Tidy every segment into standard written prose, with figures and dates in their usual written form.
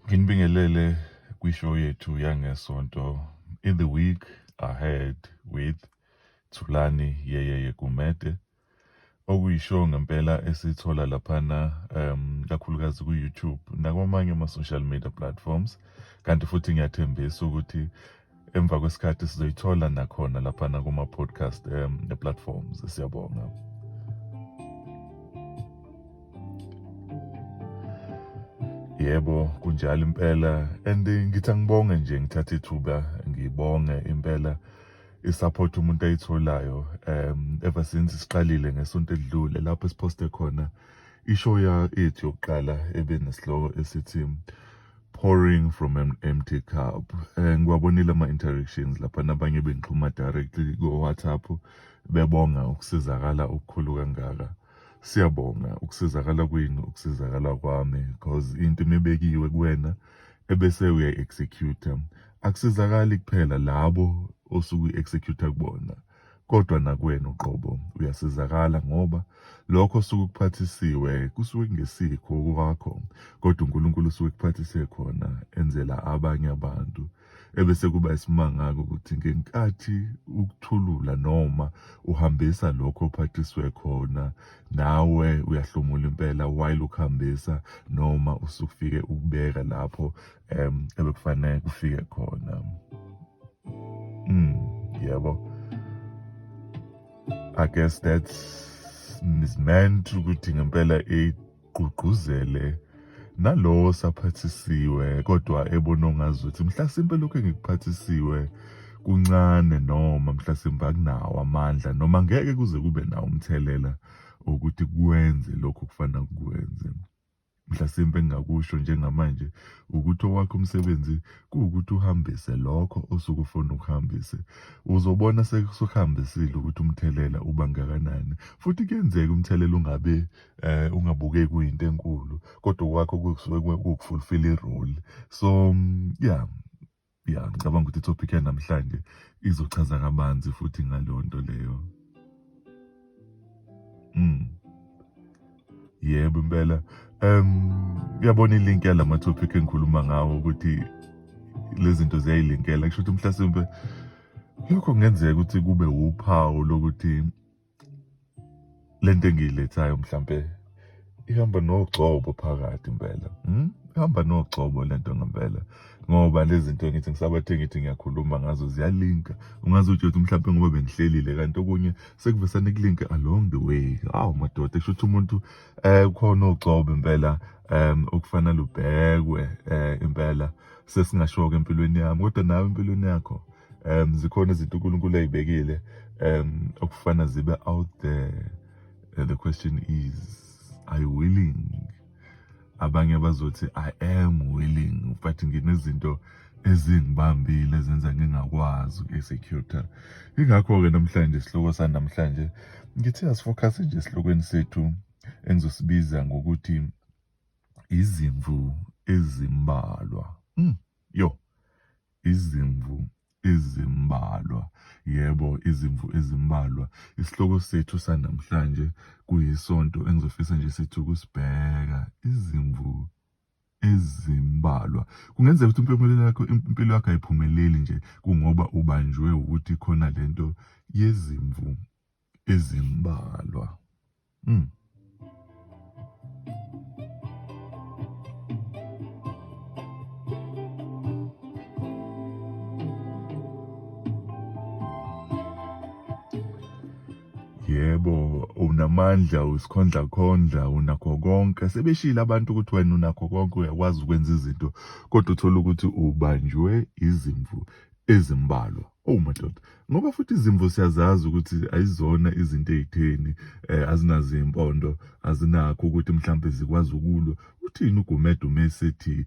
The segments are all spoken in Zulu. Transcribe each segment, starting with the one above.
Nginibingelele kwishow yethu yangesonto. In the week I had with Thulani Yeye Gumede, okuyishow ngempela esithola laphana kakhulukazi ku-YouTube nakwamanye ama-social media platforms, kanti futhi ngiyathembisa ukuthi emva kwesikhathi sizoyithola nakhona laphana kuma-podcast platforms. Siyabonga. Yebo, kunjalo impela, and ngithi angibonge nje, ngithatha ithuba ngibonge impela isupport umuntu ayitholayo ever since siqalile ngesonto edlule lapho siposte khona ishow yethu yokuqala ebenesihloko esithi pouring from an empty cup. Ngiwabonile ama-interactions lapha nabanye bengixhuma directly ku-WhatsApp bebonga ukusizakala okukhulu kangaka. Siyabonga ukusizakala kwenu, ukusizakala kwami, because into mebekiwe kuwena ebese uya-executa. Akusizakali kuphela labo osuke executa kubona, kodwa nakwena uqobo uyasizakala ngoba lokho osuke kuphathisiwe kusuke kungesikho kwakho, kodwa uNkulunkulu usuke kuphathise khona enzela abanye abantu. Ebese kuba isimanga-ke ukuthi ngenkathi ukuthulula noma uhambisa lokho ophathiswe khona, nawe uyahlomula impela while ukuhambisa noma usufike ukubeka lapho ebekufanele kufike khona. Yebo. I guess that's meant ukuthi ngempela igqugquzele nalowo saphathisiwe kodwa ebona ngazuthi mhlasimpe lokho engikuphathisiwe kuncane noma mhlasimpe akunawo amandla noma ngeke kuze kube nawo umthelela ukuthi kwenze lokho kufanele kukwenze. Mhlasimpe engingakusho njengamanje ukuthi owakho umsebenzi kuwukuthi uhambise lokho osuke ufuna ukuhambise. Uzobona sekuhambisile ukuthi umthelela uba ngakanani, futhi kuyenzeka umthelela ungabukeki kuyinto enkulu, kodwa okwakho kusuke kukufulfill i-role. So ngicabanga ukuthi itopic yanamhlanje izochaza kabanzi futhi ngaleyo nto leyo. Yebo impela. Uyabona ilink yalama topic engikhuluma ngawo ukuthi lezi zinto ziyayilinkela, kusho ukuthi mhlasimpe lokho kungenzeka ukuthi kube uphawu lokuthi lento engiyilethayo mhlampe ihamba nogcobo phakathi impela. Ihamba nogcobo lento ngempela, ngoba lezi zinto ngithi ngisabathe ngithi ngiyakhuluma ngazo ziyalinka. Ungaze utsho ukuthi mhlampe ngoba bengihlelile kanti okunye sekuvesane kulinke along the way. Madoda, kusho ukuthi umuntu khona ogcobo impela okufanele ubhekwe impela sesingasho-ke empilweni yami, kodwa nawe empilweni yakho zikhona izinto uNkulunkulu ayibekile okufana zibe out there. The question is, are you willing? Abanye bazothi I am willing, but nginezinto ezingibambile ezenza ngingakwazi uku-executa. Ingakho-ke namhlanje isihloko sanamhlanje ngithi asifocus nje esihlokweni sethu engizosibiza ngokuthi izimvu ezimbalwa. Izimvu ezimbalwa. Yebo, izimvu ezimbalwa. Isihloko sethu sanamhlanje kuyisonto engizofisa nje sithi ukusibheka izimvu ezimbalwa. Kungenzeka ukuthi impilo yakho ayiphumeleli nje kungoba ubanjwe ukuthi khona lento yezimvu ezimbalwa. Yebo, unamandla, usikhondla, unakho konke. Sebeshile abantu ukuthi wena unakho konke, uyakwazi ukwenza izinto, kodwa uthola ukuthi ubanjwe izimvu ezimbalwa. Madoda, ngoba futhi izimvu siyazazi ukuthi ayizona izinto ey'theni, azinazo impondo, azinakho ukuthi mhlampe zikwazi ukulwa. Uthini uGumede uma esethi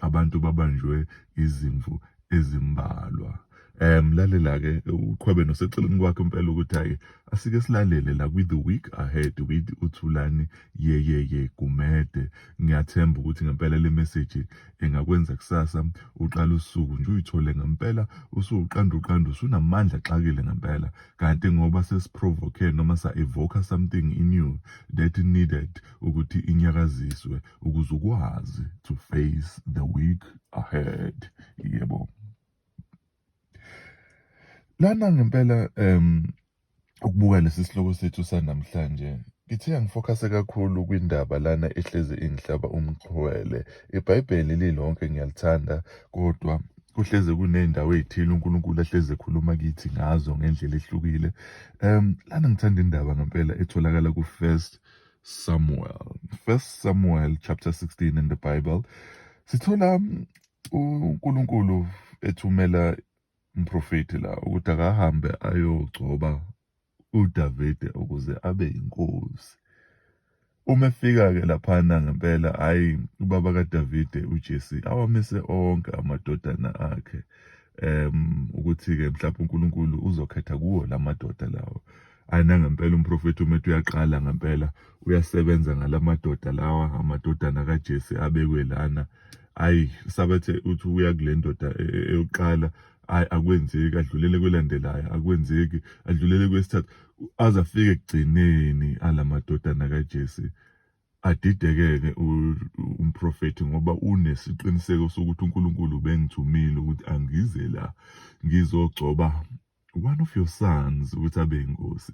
abantu babanjwe izimvu ezimbalwa? Lalela-ke uQhwebe noseceleni kwakhe impela ukuthi hayi asike silalele la with the week ahead with uThulani ye Gumede. Ngiyathemba ukuthi ngempela le message engakwenza kusasa uqala usuku nje uyithole ngempela usuqanda usunamandla xakile ngempela, kanti ngoba sesiprovoke noma sa-evoke something in you that needed ukuthi inyakaziswe ukuze ukwazi to face the week ahead. Yebo. Lana ngempela ukubuka lesi sihloko sethu sanamhlanje ngithe ngifocuse kakhulu kwindaba lana ehleze ingihlaba umxhwele. IBhayibheli lilonke ngiyalithanda, kodwa kuhleze kuney'ndawo ey'thile uNkulunkulu ahleze ekhuluma kithi ngazo ngendlela ehlukile. Lana ngithanda indaba ngempela etholakala ku-First Samuel chapter 16 in the Bible. Sithola uNkulunkulu ethumela umprofethi la ukuthi akahambe ayogcoba uDavide ukuze abe yinkosi. Uma efika-ke laphana ngempela, hhayi ubaba kaDavide uJese awamise onke amadodana akhe, ukuthi-ke mhlawumbe uNkulunkulu uzokhetha kuwo la madoda lawo. Hhayi nangempela umprofethi umethi uyaqala ngempela uyasebenza ngala madoda lawa, amadodana kaJese abekwe lana. Hhayi sabathe uthi uya kule ndoda eyokuqala, hhayi akwenzeki, adlulele kwelandelayo, akwenzeki, adlulele kwesithathu, aze afike ekugcineni ala madodana kaJese. Adidekeke umprofethi ngoba unesiqiniseko sokuthi uNkulunkulu bengithumile ukuthi angize la ngizogcoba one of your sons ukuthi abe yinkosi.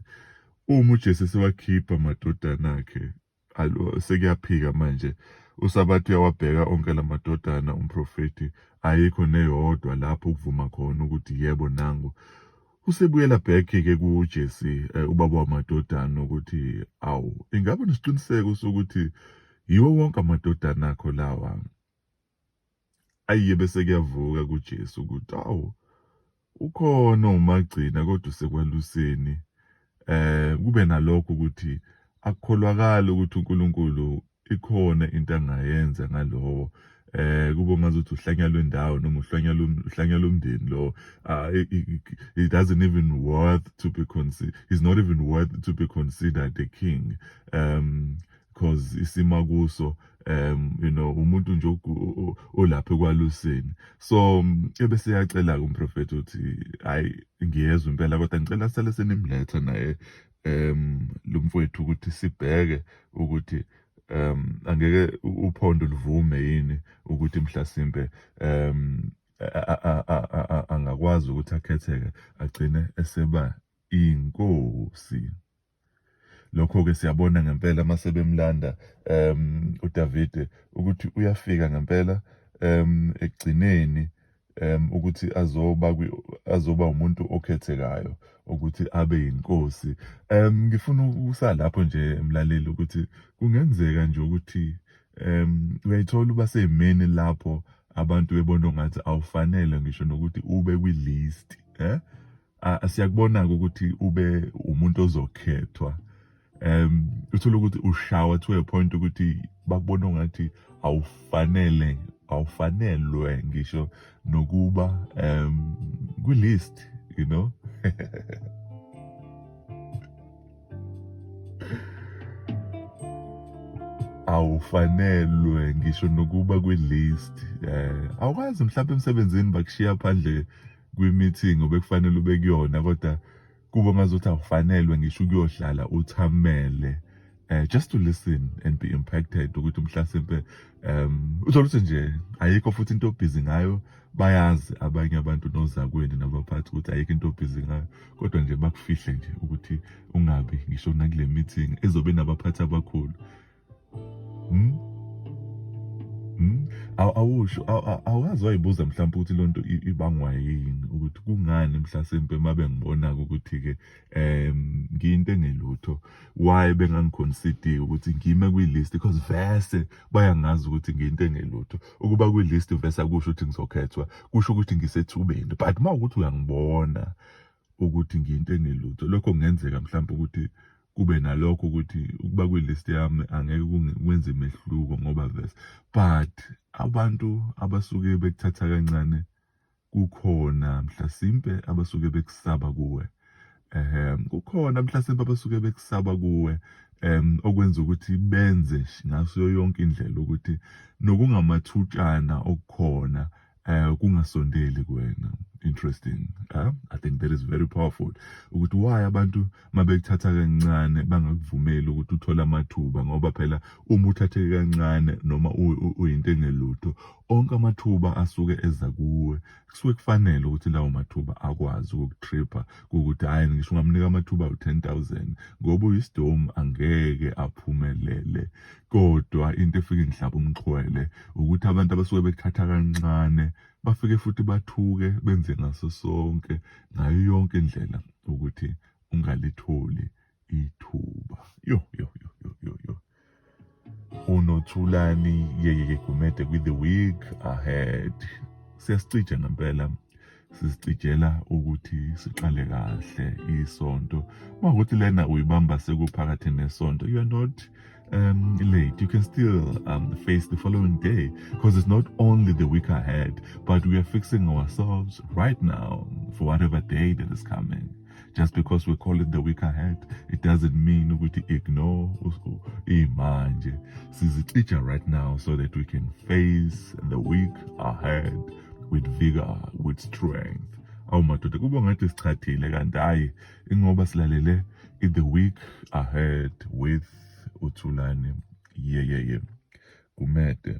Uma uJese sewakhipha amadodana akhe, sekuyaphika manje. Usabathi uyawabheka onke la madodana umprofethi, ayikho neyodwa lapho ukuvuma khona ukuthi yebo nangu. Usebuyela back-ke kuJese, ubaba wamadodana, ukuthi awu, ingabe unesiqiniseko sokuthi yiwo wonke amadodana akho lawa? Ayiye bese kuyavuka kuJese ukuthi awu, ukhona umagcina kodwa usekwaluseni. Kube nalokho ukuthi akukholakali ukuthi uNkulunkulu ikhona into angayenza ngalowo. Kube ngazuthi uhlanya lwendawo noma uhlanya lomndeni lo. He doesn't even worth to be considered. He's not even worth to be considered a king, because isima kuso, umuntu nje olapha ekwaluseni. So ebese yacela-ke umprofethi ukuthi hayi ngiyezwa impela kodwa ngicela sale senimletha naye lo mfowethu ukuthi sibheke ukuthi angeke uphondo luvume yini ukuthi mhlasimpe angakwazi ukuthi akhetheke agcine eseba inkosi. Lokho-ke siyabona ngempela mase bemlanda uDavide ukuthi uyafika ngempela ekugcineni ukuthi azoba umuntu okhethekayo ukuthi abe yinkosi. Ngifuna ukusa lapho nje emlaleli ukuthi kungenzeka nje ukuthi uyayithola uba sey'meni lapho abantu bebona ngathi awufanele ngisho nokuthi ube kwi-list. Siyakubona-ke ukuthi ube umuntu ozokhethwa. Uthola ukuthi ushawa to a point ukuthi bakubona ngathi awufanelwe ngisho nokuba kwi-list, you know. Awufanelwe ngisho nokuba kwi-list. Awukwazi mhlawumbe emsebenzini bakushiya phandle kwi-meeting obekufanele ube kuyona, kodwa kuba ngazuthi awufanelwe ngisho ukuyohlala uthamele, just to listen and be impacted, ukuthi mhlasimpe uthola ukuthi nje ayikho futhi into obhizi ngayo. Bayazi abanye abantu nozakwenu nabaphathi ukuthi ayikho into obhizi ngayo, kodwa nje bakufihle nje ukuthi ungabi ngisho nakule meeting ezobe nabaphathi abakhulu. Awazi wayibuza mhlawumbe ukuthi lonto ibangwa yini, ukuthi kungani mhlasimpe mabengibona ukuthi-ke ngiyinto engelutho, why bengangiconsider ukuthi ngime kwi-list, because vese bayangazi ukuthi ngiyinto engelutho. Ukuba kwi-list vese akusho ukuthi ngizokhethwa, kusho ukuthi ngisethubeni. But mawukuthi uyangibona ukuthi ngiyinto engelutho, lokho kungenzeka mhlawumbe ukuthi kube nalokho ukuthi ukuba kwi-list yami angeke kwenze imehluko ngoba vese. But abantu abasuke bekuthatha kancane kukhona mhlasimpe abasuke bekusaba kuwe. Kukhona mhlasimpe abasuke bekusaba kuwe, okwenza ukuthi benze ngaso yonke indlela ukuthi nokungamathutshana okukhona kungasondeli kuwena. Interesting. I think that is very powerful. Ukuthi why abantu mabekuthatha kancane bangakuvumeli ukuthi uthole amathuba, ngoba phela uma uthatheke kancane noma uyinto engelutho, onke amathuba asuke eza kuwe kusuke kufanele ukuthi lawo mathuba akwazi ukukutripha, ukuthi hayi ngisho ungamnika amathuba u-10,000 ngoba uyisidomu angeke aphumelele. Kodwa into efike ngihlaba umxhwele ukuthi abantu abasuke bekuthatha kancane bafike futhi bathuke benze ngaso sonke ngayo yonke indlela ukuthi ungalitholi ithuba. Yo. UNothulani Yeye Gumede with the week ahead. Siyasicija ngempela, sisicijela ukuthi siqale kahle isonto. Mawukuthi lena uyibamba sekuphakathi nesonto, you are not late. You can still face the following day, because it's not only the week ahead, but we are fixing ourselves right now for whatever day that is coming. Just because we call it the week ahead, it doesn't mean ukuthi ignore imanje. Sizicija right now so that we can face the week ahead with vigor, with strength. Madoda kuba ngathi sichathile, kanti hayi ingoba silalele the week ahead with uThulani Yeye Gumede.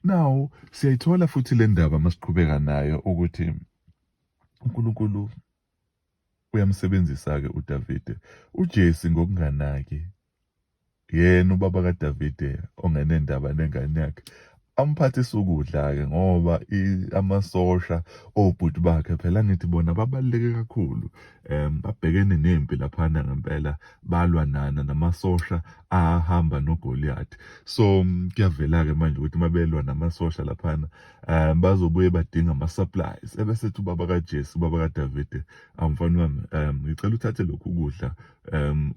Now siyayithola futhi le ndaba masiqhubeka nayo ukuthi uNkulunkulu uyamsebenzisa-ke uDavide. uJesse ngokunganaki, yena ubaba kaDavide onganendaba nengane yakhe, amphathisa ukudla-ke ngoba amasosha obhuti bakhe phela ngithi bona babaluleke kakhulu. Babhekene nempi laphana ngempela, balwa namasosha ahamba noGoliath. So kuyavela-ke manje ukuthi mabelwa namasosha laphana bazobuye badinga ama-supplies. Ebesethi ubaba kaJesse, ubaba kaDavide, mfana wami, ngicela uthathe lokhu kudla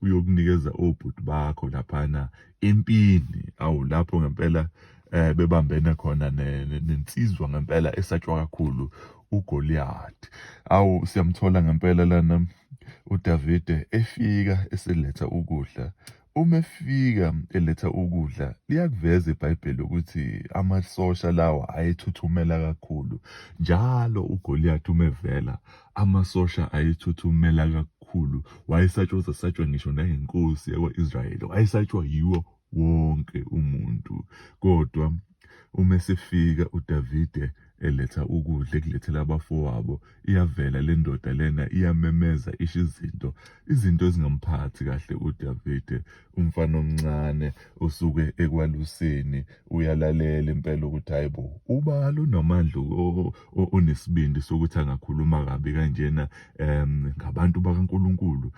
uyokunikeza obhuti bakho laphana empini. Lapho ngempela bebambene khona nensizwa ngempela esatshwa kakhulu, uGoliath. Siyamthola ngempela lana uDavide efika eseletha ukudla. Uma efika eletha ukudla, liyakuveza iBhayibheli ukuthi amasosha lawa ayethuthumela kakhulu. Njalo uGoliath uma evela, amasosha ayethuthumela kakhulu. Satshwa ngisho nayinkosi yakwa-Israyeli, wayesatshwa yiwo wonke umuntu. Kodwa uma esefika uDavide eletha ukudla, ekulethela abafowabo, iyavela le ndoda lena iyamemeza, isho izinto ezingamphathi kahle uDavide. Umfana omncane usuke ekwaluseni, uyalalela impela ukuthi hayibo, ubani onamandla onesibindi sokuthi angakhuluma kabi kanjena ngabantu bakaNkulunkulu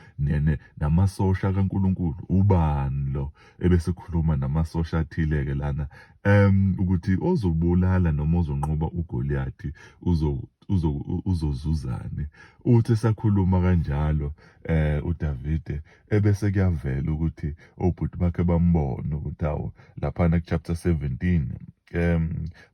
namasosha kaNkulunkulu. Ubani lo ebesekhuluma namasosha athile-ke lana ukuthi ozobulala noma ozonqoba uGoliath uzozuzane. Uthi esakhuluma kanjalo uDavide, ebese kuyavela ukuthi obhuti bakhe bambone ukuthi hawu laphana ku-chapter 17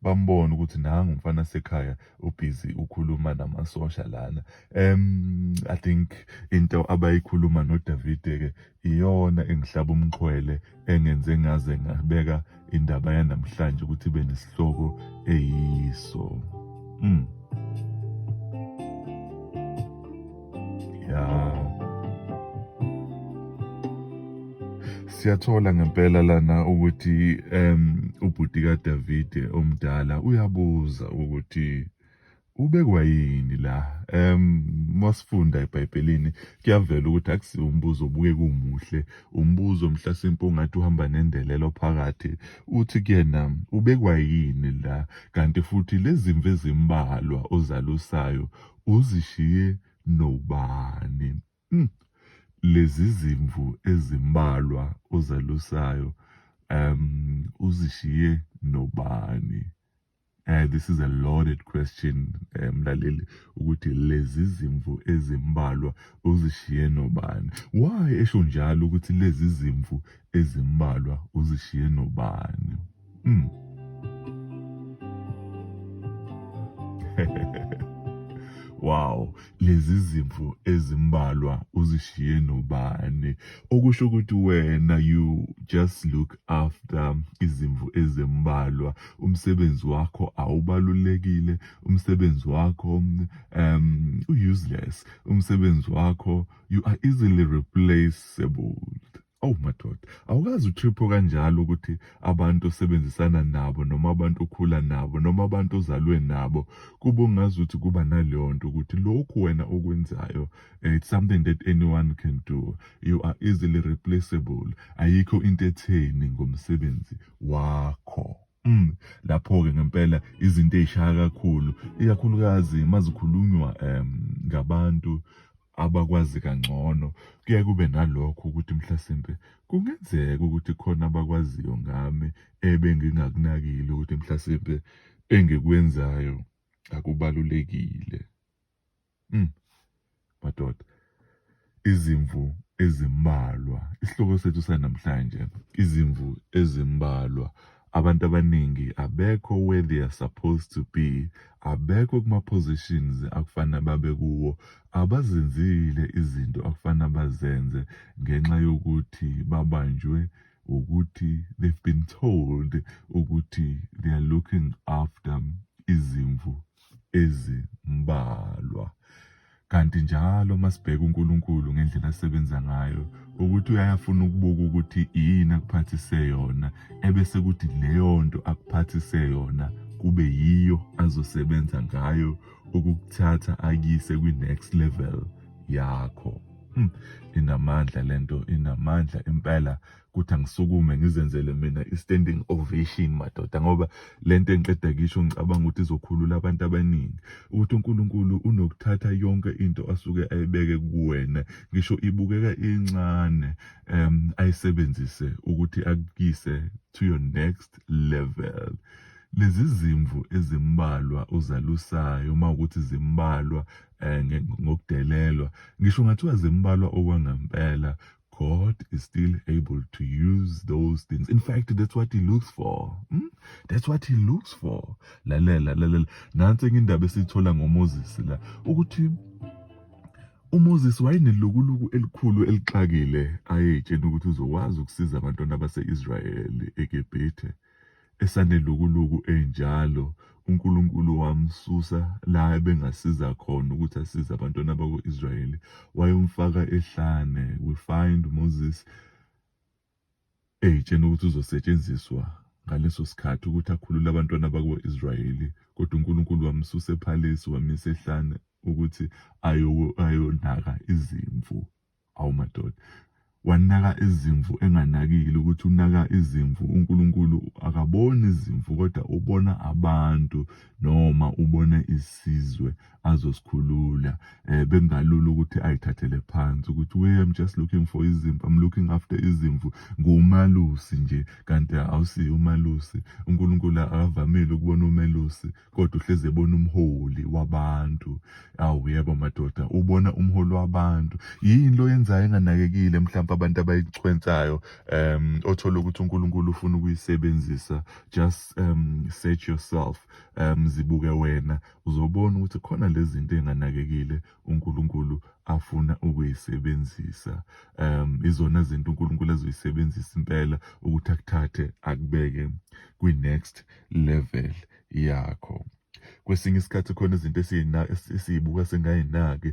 bambona ukuthi nangu umfana sekhaya ubhizi ukhuluma namasosha lana. I think into abayikhuluma noDavide-ke iyona engihlaba umxhwele engenze ngaze ngabeka indaba yanamhlanje ukuthi ibe nesihloko eyiso. Siyathola ngempela lana ukuthi ubhuti kaDavide omdala uyabuza ukuthi ubekwa yini la. Masifunda eBhayibhelini kuyavela ukuthi akusiwo umbuzo obuke kumuhle, umbuzo mhlasimpe ungathi uhamba nendelelo phakathi. Uthi kuyena ubekwa yini la, kanti futhi lezimvu ezimbalwa ozalusayo uzishiye nobani? Lezi zimvu ezimbalwa ozalusayo uzishiye nobani? This is a loaded question, mlaleli, ukuthi lezi zimvu ezimbalwa uzishiye nobani. Why esho njalo ukuthi lezi zimvu ezimbalwa uzishiye nobani? Wow, lezi zimvu ezimbalwa uzishiye nobani? Okusho ukuthi wena you just look after izimvu ezimbalwa. Umsebenzi wakho awubalulekile, umsebenzi wakho useless, umsebenzi wakho you are easily replaceable. Oh madoda, awukazi uTripho kanjalo ukuthi abantu osebenzisana nabo noma abantu okhula nabo noma abantu ozalwe nabo kube ungazuthi kuba naleyo nto ukuthi lokhu wena okwenzayo it's something that anyone can do. You are easily replaceable. Ayikho into etheni ngomsebenzi wakho. Lapho-ke ngempela izinto ey'shaya kakhulu, ikakhulukazi mazikhulunywa ngabantu abakwazi kangcono, kuyaye kube nalokho ukuthi mhlasimpe kungenzeka ukuthi khona abakwaziyo ngami ebengingakunakile ukuthi mhlasimpe engikwenzayo akubalulekile. Madoda, izimvu ezimbalwa, isihloko sethu sanamhlanje, izimvu ezimbalwa. Abantu abaningi abekho where they are supposed to be, abekho kuma-positions akufana babe kuwo, abazenzile izinto akufana bazenze ngenxa yokuthi babanjwe ukuthi they've been told ukuthi they are looking after izimvu ezimbalwa. Kanti njalo masibheka uNkulunkulu ngendlela asebenza ngayo ukuthi uyafuna ukubuka ukuthi yini akuphathise yona, ebese kuthi leyo nto akuphathise yona kube yiyo azosebenza ngayo ukukuthatha akuyise kwi-next level yakho. Inamandla lento, inamandla impela, kuthi angisukume ngizenzele mina i-standing ovation madoda, ngoba lento engiqeda kisho ngicabanga ukuthi izokhulula abantu abaningi ukuthi uNkulunkulu unokuthatha yonke into asuke ayibeke kuwena, ngisho ibukeka incane, ayisebenzise ukuthi akuyise to your next level. Lezi zimvu ezimbalwa ozalusayo uma ukuthi zimbalwa ngokudelelwa, ngisho ngathiwa zimbalwa okwangempela, God is still able to use those things. In fact, that's what he looks for. That's what he looks for. Lalela, lalela. Nansi indaba esiyithola ngoMoses la, ukuthi uMoses wayenelukuluku elikhulu elixakile ayetshena ukuthi uzokwazi ukusiza abantwana base-Israyeli eGibhithe. Esanelukuluku enjalo, uNkulunkulu wamsusa la ebengasiza khona ukuthi asize abantwana bako-Israyeli, wayemfaka ehlane. We find Moses eyitshena ukuthi uzosetshenziswa ngaleso sikhathi ukuthi akhulule abantwana bako-Israyeli, kodwa uNkulunkulu wamsusa ephalesi wamisa ehlane ukuthi ayonaka izimvu. Awu madoda, wanaka izimvu enganakile ukuthi unaka izimvu. uNkulunkulu akaboni izimvu kodwa ubona abantu, noma ubona isizwe azosikhulula. Bengalula ukuthi ayithathele phansi ukuthi I'm just looking for izimvu, I'm looking after izimvu, ngumalusi nje. Kanti awusiyo umalusi. uNkulunkulu akavamile ukubona umelusi kodwa uhleze ebona umholi wabantu. Awu yebo madoda, ubona umholi wabantu. Yini lo yenzayo enganakekile mhlawumbe abantu abayichwensayo, othola ukuthi uNkulunkulu ufuna ukuyisebenzisa. Just search yourself, zibuke wena, uzobona ukuthi khona lezi zinto enganakekile uNkulunkulu afuna ukuyisebenzisa. Izona zinto uNkulunkulu azoyisebenzisa impela ukuthi akuthathe akubeke kwi-next level yakho. Kwesinye isikhathi khona izinto esiyibuka singayinaki.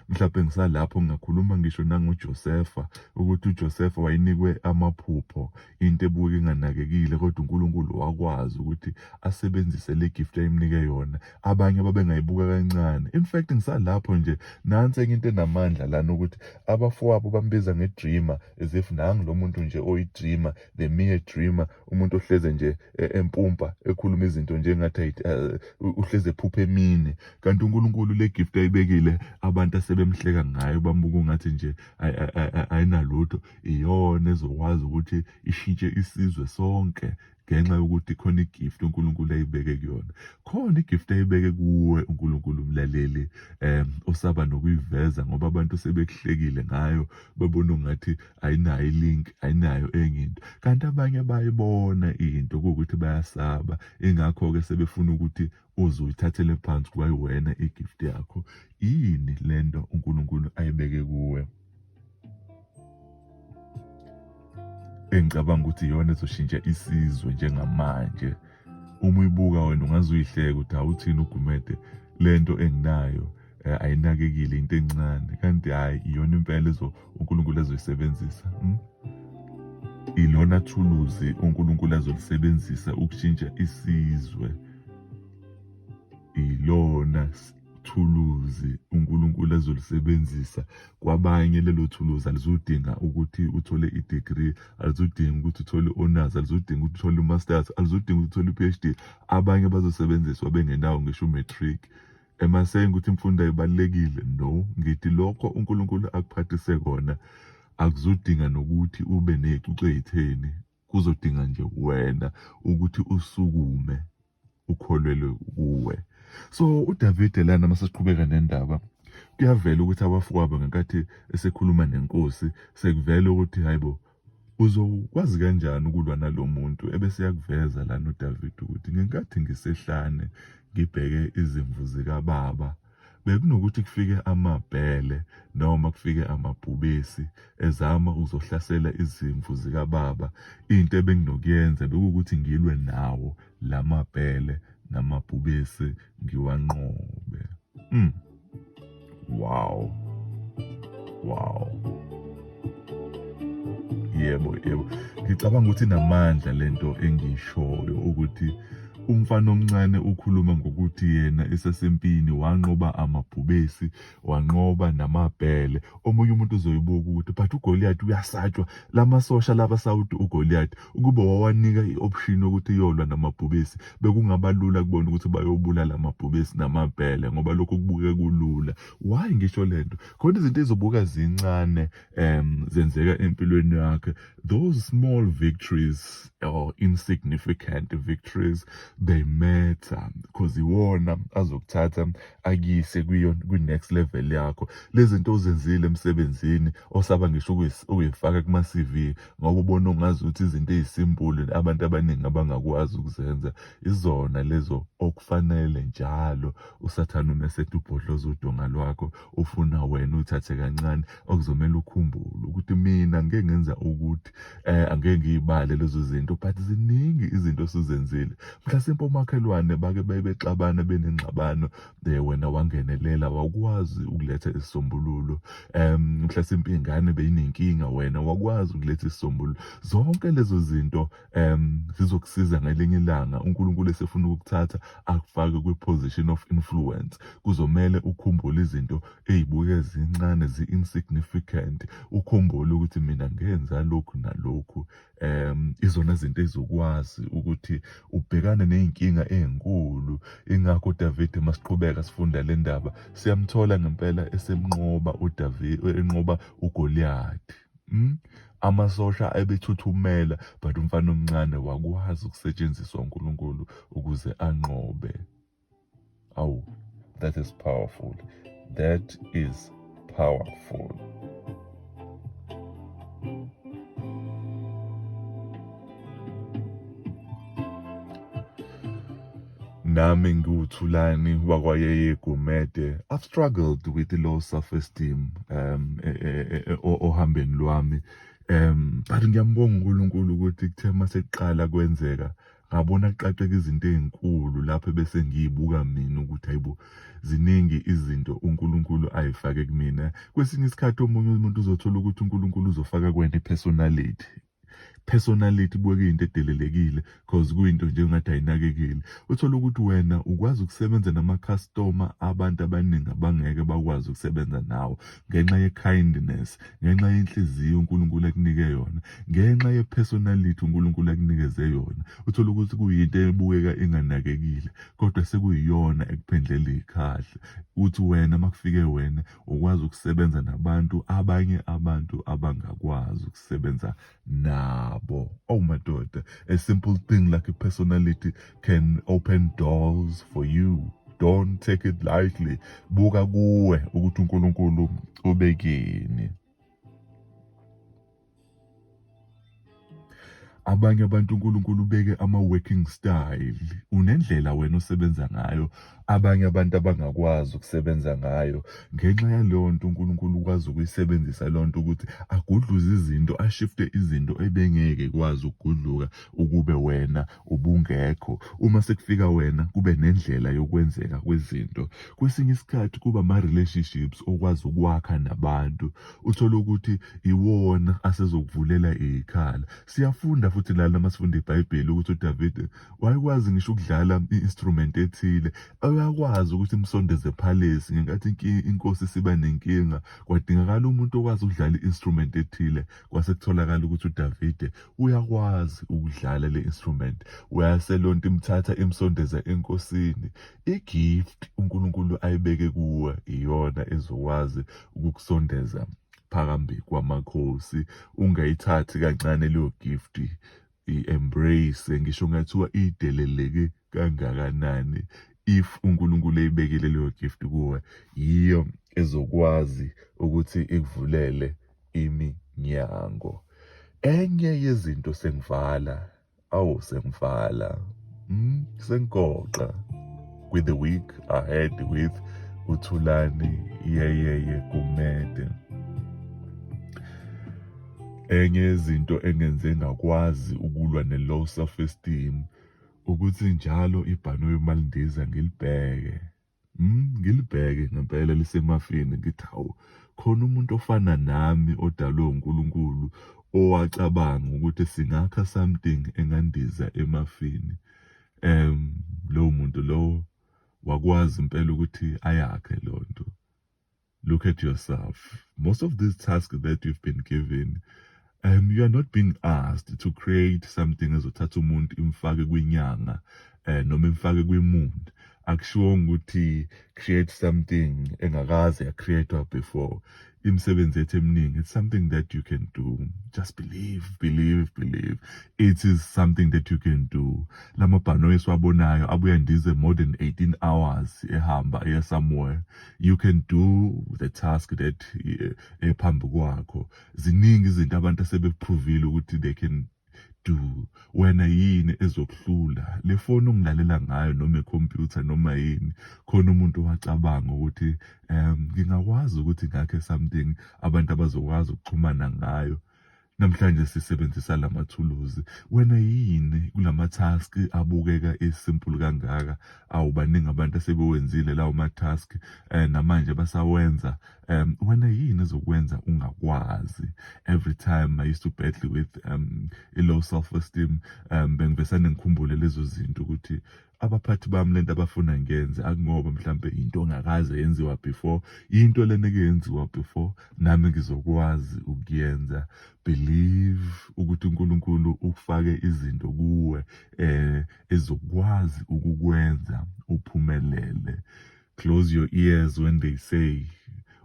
Mhlawumbe ngisalapho ngingakhuluma ngisho nangoJosefa, ukuthi uJosefa wayenikwe amaphupho, into ebuka inganakekile, kodwa uNkulunkulu wakwazi ukuthi asebenzise le gift ayimnike yona. Abanye babengayibuka kancane. In fact ngisalapho nje, nansi enye into enamandla lana, ukuthi abafowabo bambiza nge-dreamer, as if nangu lo muntu nje oyi-dreamer, the mere dreamer, umuntu ohleze nje empumpa ekhuluma izinto nje engathi uhleze ephupha emini. Kanti uNkulunkulu le gift ayibekile, abantu asebemhleka ngayo, bambuka ngathi nje ayinalutho, iyona ezokwazi ukuthi ishintshe isizwe sonke ngenxa yokuthi khona igift uNkulunkulu ayibeke kuyona. Khona igift ayibeke kuwe uNkulunkulu mlaleli, osaba nokuyiveza ngoba abantu sebekuhlekile ngayo, babona ungathi ayinayo ilink, ayinayo enye into. Kanti abanye bayibona into kuwukuthi bayasaba, ingakho-ke sebefuna ukuthi uze uyithathele phansi kuba wena igift yakho. Yini lento uNkulunkulu ayibeke kuwe engicabanga ukuthi iyona ezoshintsha isizwe njengamanje? Uma uyibuka wena ungaze uyihleke ukuthi awuthini uGumede, lento enginayo ayinakekile, into encane, kanti hhayi iyona impela uNkulunkulu ezoyisebenzisa. Ilona thuluzi uNkulunkulu azolisebenzisa ukushintsha isizwe. Ilona thuluzi uNkulunkulu azolisebenzisa. Kwabanye lelo thuluzi alizudinga ukuthi uthole i-degree, alizudinga ukuthi uthole i-honors, alizudinga ukuthi uthole i-masters, alizudinga ukuthi uthole i-PhD. Abanye bazosebenziswa bengenawo ngisho u-matric. Am I saying ukuthi imfundo ayibalulekile? No, ngithi lokho uNkulunkulu akuphathise kona akuzudinga nokuthi ube nezicucu ezitheni, kuzodinga nje wena ukuthi usukume ukholelwe kuwe. So uDavide lana masesiqhubeka nendaba, kuyavela ukuthi abafowabo ngenkathi esekhuluma nenkosi sekuvela ukuthi hayibo, uzokwazi kanjani ukulwa nalo muntu? Ebese yakuveza lana uDavide ukuthi ngenkathi ngisehlane ngibheke izimvu zikababa, bekunokuthi kufike amabhele noma kufike amabhubesi ezama uzohlasela izimvu zikababa. Into ebenginokuyenza bekuwukuthi ngilwe nawo lamabhele namabhubesi ngiwanqobe. Wow. Yebo. Ngicabanga ukuthi namandla lento engiyishoyo ukuthi umfana omncane ukhuluma ngokuthi yena esasempini wanqoba amabhubesi, wanqoba namabhele. Omunye umuntu uzoyibuka ukuthi but uGoliath uyasatshwa, lamasosha laba sawuthi uGoliath ukuba wawanika i-option yokuthi iyolwa namabhubesi, bekungaba lula kubona ukuthi bayobulala amabhubesi namabhele ngoba lokho kubuke kulula. Why ngisho lento? Khona izinto ezizobuka zincane zenzeka empilweni yakhe. Those small victories or insignificant victories, they matter because iwona azokuthatha akuyise kwi-next level yakho. Lezi zinto ozenzile emsebenzini osaba ngisho ukuyifaka kuma-CV ngoba ubona ungazi ukuthi izinto ezisimpule abantu abaningi abangakwazi ukuzenza, izona lezo okufanele njalo usathane umesethe ubhodloza udonga lwakho, ufuna wena uthathe kancane, okuzomela ukhumbule ukuthi mina ngeke ngenza ukuthi angeke ngiyibale lezo zinto, but ziningi izinto osuzenzile. Mhlasimpe omakhelwane bake bexabana benengxabano, wena wangenelela wakwazi ukuletha isisombululo. Mhlasimpe ingane beyinenkinga, wena wakwazi ukuletha isisombululo. Zonke lezo zinto zizokusiza ngelinye ilanga uNkulunkulu esefuna ukukuthatha akufake kwi-position of influence. Kuzomele ukhumbule izinto ey'buke zincane zi-insignificant, ukhumbule ukuthi mina ngenza lokhu nalokhu. Izona zinto ezokwazi ukuthi ubhekane ney'nkinga ey'nkulu. Ingakho uDavide masiqhubeka sifunda le ndaba siyamthola ngempela esemnqoba enqoba uGoliath. Amasosha ebethuthumela but umfana omncane wakwazi ukusetshenziswa uNkulunkulu ukuze anqobe. Awu, that is powerful. That is powerful. Nami ngiwuThulani wakwaYeye Gumede. I've struggled with low self-esteem ohambeni lwami. But ngiyambonga uNkulunkulu ukuthi kuthe masekuqala kwenzeka ngabona kuqaqeka izinto ey'nkulu lapho bese ngiyibuka mina ukuthi hayibo, ziningi izinto uNkulunkulu ayifake kumina. Kwesinye isikhathi omunye umuntu uzothola ukuthi uNkulunkulu uzofaka kuwena i-personality. Personality buke kuyinto edelelekile because kuyinto nje engathi ayinakekile. Uthola ukuthi wena ukwazi ukusebenza nama-customer abantu abaningi abangeke bakwazi ukusebenza nawo ngenxa ye-kindness, ngenxa yenhliziyo uNkulunkulu akunike yona, ngenxa ye-personality uNkulunkulu akunikeze yona. Uthola ukuthi kuyinto ebukeka inganakekile kodwa sekuyiyona ekuphendlela iy'khahle. Uthi wena makufike wena ukwazi ukusebenza nabantu, abanye abantu abangakwazi ukusebenza nabo. Oh madoda, a simple thing like a personality can open doors for you. Don't take it lightly. Buka kuwe ukuthi uNkulunkulu ubekini. Abanye abantu uNkulunkulu ubeke ama-working style, unendlela wena osebenza ngayo abanye abantu abangakwazi ukusebenza ngayo. Ngenxa yaleyo nto uNkulunkulu ukwazi ukuyisebenzisa leyo nto ukuthi agudluze izinto, ashifte izinto ebengeke kwazi ukugudluka ukube wena ubungekho. Uma sekufika wena kube nendlela yokwenzeka kwezinto. Kwesinye isikhathi kuba ama-relationships okwazi ukwakha nabantu, uthole ukuthi iwona asezokuvulela iy'khala. Siyafunda futhi lana masifunda iBhayibheli ukuthi uDavide wayekwazi ngisho ukudlala i-instrument ethile, uyakwazi ukuthi imsondeze palace. Ngenkathi inkosi siba nenkinga, kwadingakala umuntu okwazi ukudlala i-instrument ethile, kwase kutholakala ukuthi uDavide uyakwazi ukudlala le instrument. Uyase leyo nto imthatha imsondeza enkosini. I-gift uNkulunkulu ayibeke kuwe iyona ezokwazi ukukusondeza phambi kwamakhosi. Ungayithathi kancane leyo gift, i-embrace, ngisho ngathiwa ideleleke kangakanani. If uNkulunkulu eyibekile leyo gift kuwe, yiyo ezokwazi ukuthi ikuvulele iminyango. Enye yezinto sengivala, sengigoqa. With the week ahead with uThulani Yeyeye Gumede. Enye yezinto engenze ngakwazi ukulwa ne-low self-esteem ukuthi njalo ibhanoyi uma lindiza ngilibheke. Ngilibheke ngempela lisemafini, ngithi hawu, khona umuntu ofana nami odalwe uNkulunkulu owacabanga ukuthi singakha something engandiza emafini. Lowo muntu lowo wakwazi impela ukuthi ayakhe leyo nto. Look at yourself. Most of these tasks that you've been given, you are not being asked to create something ezothatha umuntu imfake kwinyanga noma imfake kwimundi. Akushiwonga ukuthi create something engakaze yacreatwa before. Imisebenzi yethu eminingi, it's something that you can do. Just believe. It is something that you can do. Lamabhanoyi esiwabonayo abuya ndize more than 18 hours ehamba eya somewhere. You can do the task that ephambi kwakho. Ziningi izinto abantu asebeprovile ukuthi they can do. Wena yini ezokuhlula? Le phone ongilalela ngayo noma ikhompyutha noma yini, khona umuntu wacabanga ukuthi ngingakwazi ukuthi ngakhe something abantu abazokwazi ukuxhumana ngayo. Namhlanje sisebenzisa lamathuluzi. Wena yini kulama-task abukeka esimple kangaka? Awubaningi abantu asebewenzile lawo ma-task namanje basawenza. Wena yini ezokwenza ungakwazi? Every time I used to battle with i-low self-esteem, bengivesane ngikhumbule lezo zinto ukuthi abaphathi bami lento abafuna ngenze akungoba mhlambe into ongakaze yenziwa before, into lena yenziwa before, nami ngizokwazi ukuyenza. Believe ukuthi uNkulunkulu ufake izinto kuwe ezokwazi ukukwenza uphumelele. Close your ears when they say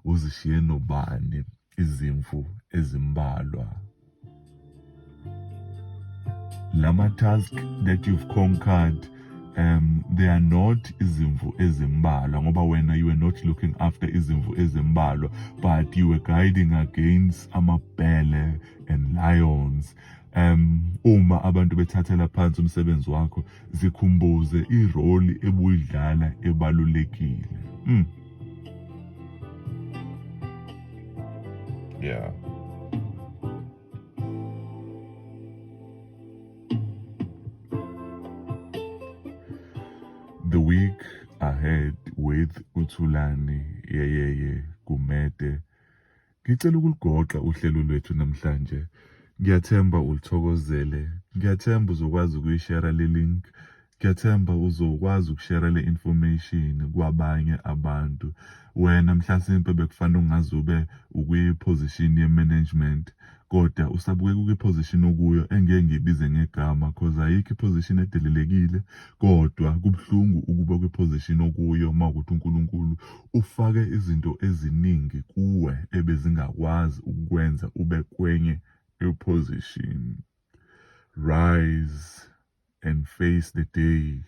uzishiye nobani izimvu ezimbalwa. Lama task that you've conquered, they are not izimvu ezimbalwa ngoba wena you were not looking after izimvu ezimbalwa, but you were guiding against amabhele and lions. Uma abantu bethathela phansi umsebenzi wakho, zikhumbuze iroli ebuyidlala ebalulekile. Yeah. The week ahead with uThulani Yeyeye Gumede. Ngicela ukuligoqa uhlelo lwethu namhlanje. Ngiyathemba ulithokozele. Ngiyathemba uzokwazi ukuyishare le link. Ngiyathemba uzokwazi ukushare le information kwabanye abantu. Wena mhlasimpe bekufanele ungaze ube ukwi-position ye-management, kodwa usabukeka ukwi-position okuyo engeke ngiyibize ngegama cause ayikho i-position edelelekile, kodwa kubuhlungu ukuba kwi-position okuyo mawukuthi uNkulunkulu ufake izinto eziningi kuwe ebezingakwazi ukukwenza ube kwenye i-position. Rise and face the day.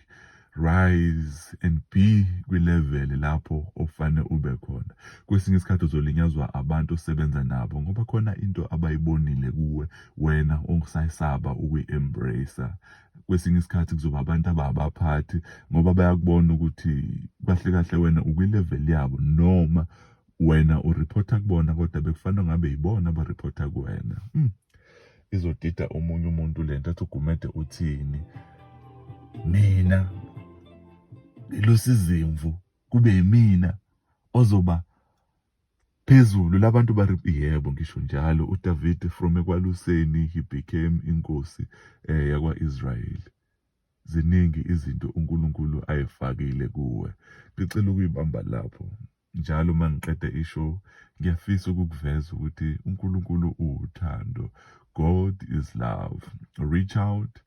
rise and be kwi-level lapho ofanele ube khona. Kwesinye isikhathi uzolinyazwa abantu osebenza nabo ngoba khona into abayibonile kuwe wena ongisayisaba ukuyi-embrace. Kwesinye isikhathi kuzoba abantu ababaphathi ngoba bayakubona ukuthi kahle kahle wena ukwi-level yabo noma wena ureporta kubona kodwa bekufanele ngabe yibona abareporta kuwena. Izodida omunye umuntu lento athi uGumede uthini, mina ngilusa izimvu kube yimina ozoba phezulu labantu yebo ngisho njalo uDavid from ekwaluseni he became inkosi yakwa-Israyeli. Ziningi izinto uNkulunkulu ayifakile kuwe. Ngicela ukuyibamba lapho. Njalo uma ngiqeda ishow ngiyafisa ukukuveza ukuthi uNkulunkulu uwuthando. God is love. Reach out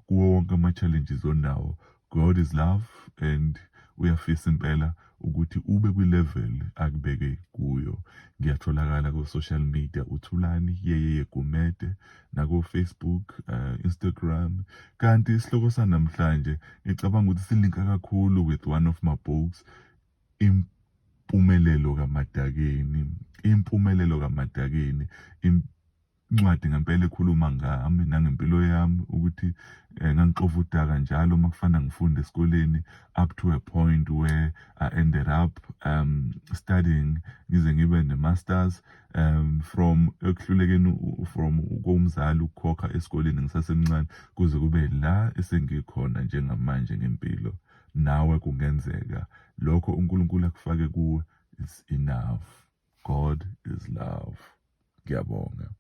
kuwo wonke ama-challenges onawo. God is love and uyafisa impela ukuthi ube kwi-level akubeke kuyo. Ngiyatholakala ku-social media uThulani Yeye Gumede nako-Facebook, Instagram. Kanti isihloko sanamhlanje ngicabanga ukuthi silinka kakhulu with one of my books, Impumelelo kaMadakeni. Impumelelo kaMadakeni. Incwadi ngempela ekhuluma ngami nangempilo yami ukuthi ngangixova udaka njalo makufana ngifunde esikoleni up to a point where I ended up studying ngize ngibe ne-masters from ekuhlulekeni from komzali ukukhokha esikoleni ngisasemncane kuze kube la esengikhona njengamanje ngempilo. Nawe kungenzeka lokho uNkulunkulu akufake kuwe is enough. God is love. Ngiyabonga.